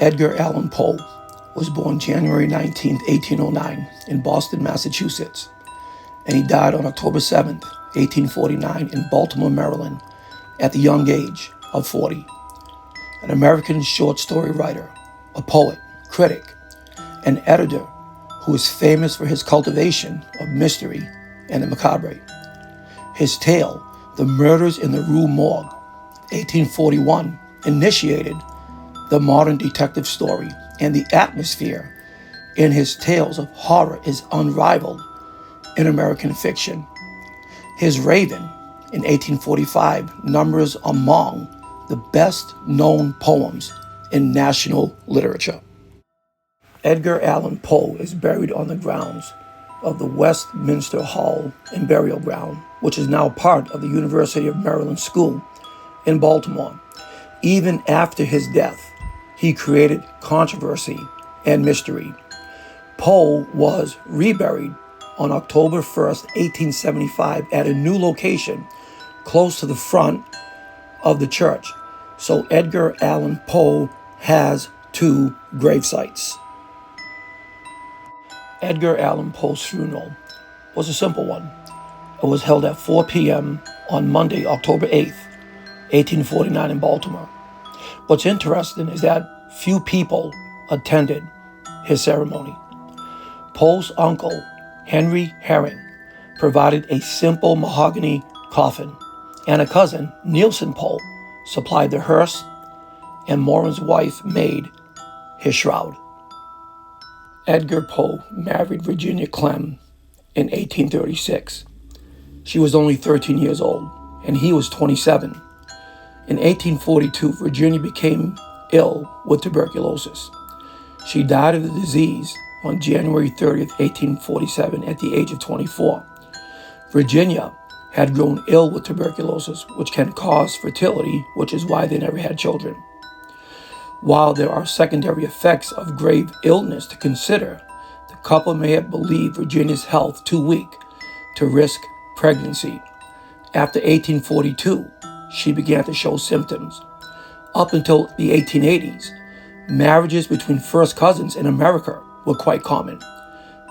Edgar Allan Poe was born January 19, 1809, in Boston, Massachusetts, and he died on October 7, 1849, in Baltimore, Maryland, at the young age of 40. An American short story writer, a poet, critic, and editor who is famous for his cultivation of mystery and the macabre. His tale, The Murders in the Rue Morgue, 1841, initiated the modern detective story, and the atmosphere in his tales of horror is unrivaled in American fiction. His Raven, in 1845, numbers among the best-known poems in national literature. Edgar Allan Poe is buried on the grounds of the Westminster Hall and Burial Ground, which is now part of the University of Maryland School in Baltimore. Even after his death, he created controversy and mystery. Poe was reburied on October 1st, 1875, at a new location close to the front of the church. So Edgar Allan Poe has two grave sites. Edgar Allan Poe's funeral was a simple one. It was held at 4 p.m. on Monday, October 8th, 1849 in Baltimore. What's interesting is that few people attended his ceremony. Poe's uncle, Henry Herring, provided a simple mahogany coffin, and a cousin, Nielsen Poe, supplied the hearse, and Moran's wife made his shroud. Edgar Poe married Virginia Clem in 1836. She was only 13 years old, and he was 27. In 1842, Virginia became ill with tuberculosis. She died of the disease on January 30th, 1847, at the age of 24. Virginia had grown ill with tuberculosis, which can cause fertility, which is why they never had children. While there are secondary effects of grave illness to consider, the couple may have believed Virginia's health too weak to risk pregnancy. After 1842, she began to show symptoms. Up until the 1880s, marriages between first cousins in America were quite common.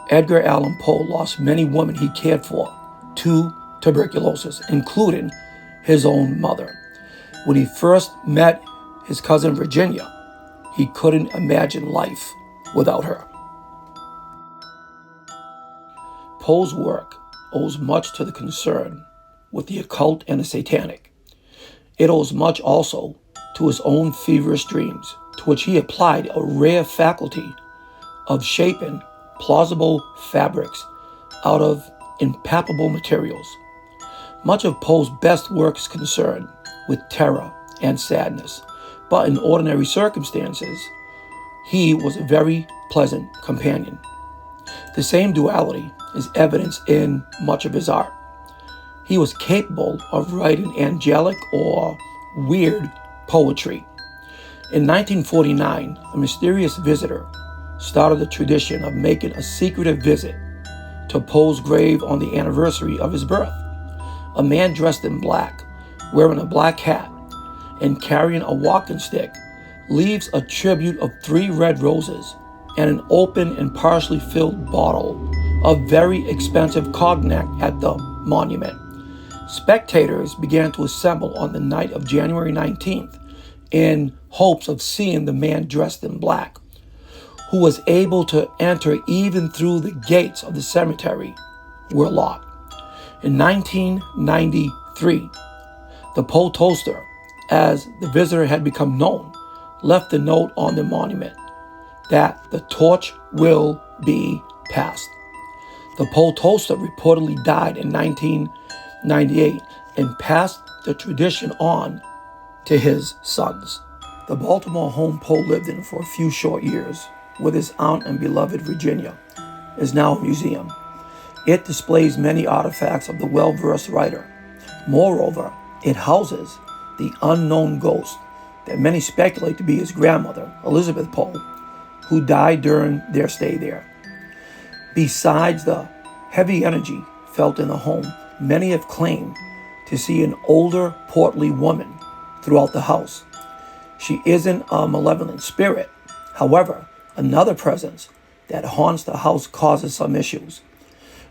Edgar Allan Poe lost many women he cared for to tuberculosis, including his own mother. When he first met his cousin Virginia, he couldn't imagine life without her. Poe's work owes much to the concern with the occult and the satanic. It owes much also to his own feverish dreams, to which he applied a rare faculty of shaping plausible fabrics out of impalpable materials. Much of Poe's best work is concerned with terror and sadness, but in ordinary circumstances, he was a very pleasant companion. The same duality is evidenced in much of his art. He was capable of writing angelic or weird poetry. In 1949, a mysterious visitor started the tradition of making a secretive visit to Poe's grave on the anniversary of his birth. A man dressed in black, wearing a black hat, and carrying a walking stick, leaves a tribute of 3 red roses and an open and partially filled bottle of very expensive cognac at the monument. Spectators began to assemble on the night of January 19th in hopes of seeing the man dressed in black, who was able to enter even through the gates of the cemetery were locked. In 1993, the Poe toaster, as the visitor had become known, left a note on the monument that the torch will be passed. The Poe toaster reportedly died in 1998 and passed the tradition on to his sons. The Baltimore home Poe lived in for a few short years with his aunt and beloved Virginia is now a museum. It displays many artifacts of the well-versed writer. Moreover, it houses the unknown ghost that many speculate to be his grandmother, Elizabeth Poe, who died during their stay there. Besides the heavy energy felt in the home, many have claimed to see an older, portly woman throughout the house. She isn't a malevolent spirit, However, another presence that haunts the house causes some issues.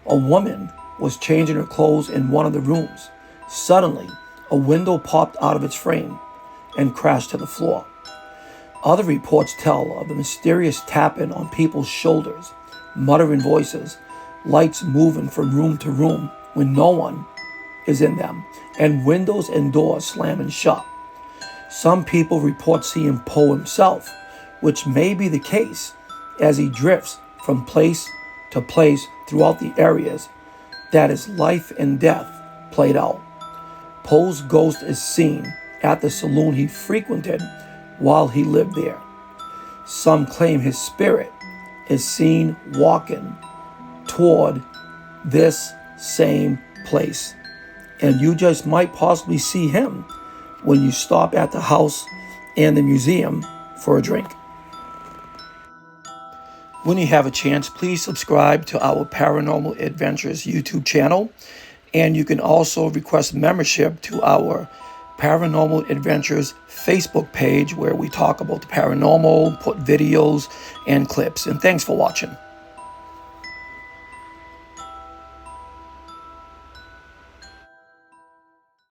A woman was changing her clothes in one of the rooms. Suddenly, a window popped out of its frame and crashed to the floor. Other reports tell of the mysterious tapping on people's shoulders, muttering voices, lights moving from room to room when no one is in them, and windows and doors slamming shut. Some people report seeing Poe himself, which may be the case as he drifts from place to place throughout the areas that his life and death played out. Poe's ghost is seen at the saloon he frequented while he lived there. Some claim his spirit is seen walking toward this same place, and you just might possibly see him when you stop at the house and the museum for a drink. When you have a chance, please subscribe to our Paranormal Adventures YouTube channel, and you can also request membership to our Paranormal Adventures Facebook page where we talk about the paranormal, put videos and clips. And thanks for watching.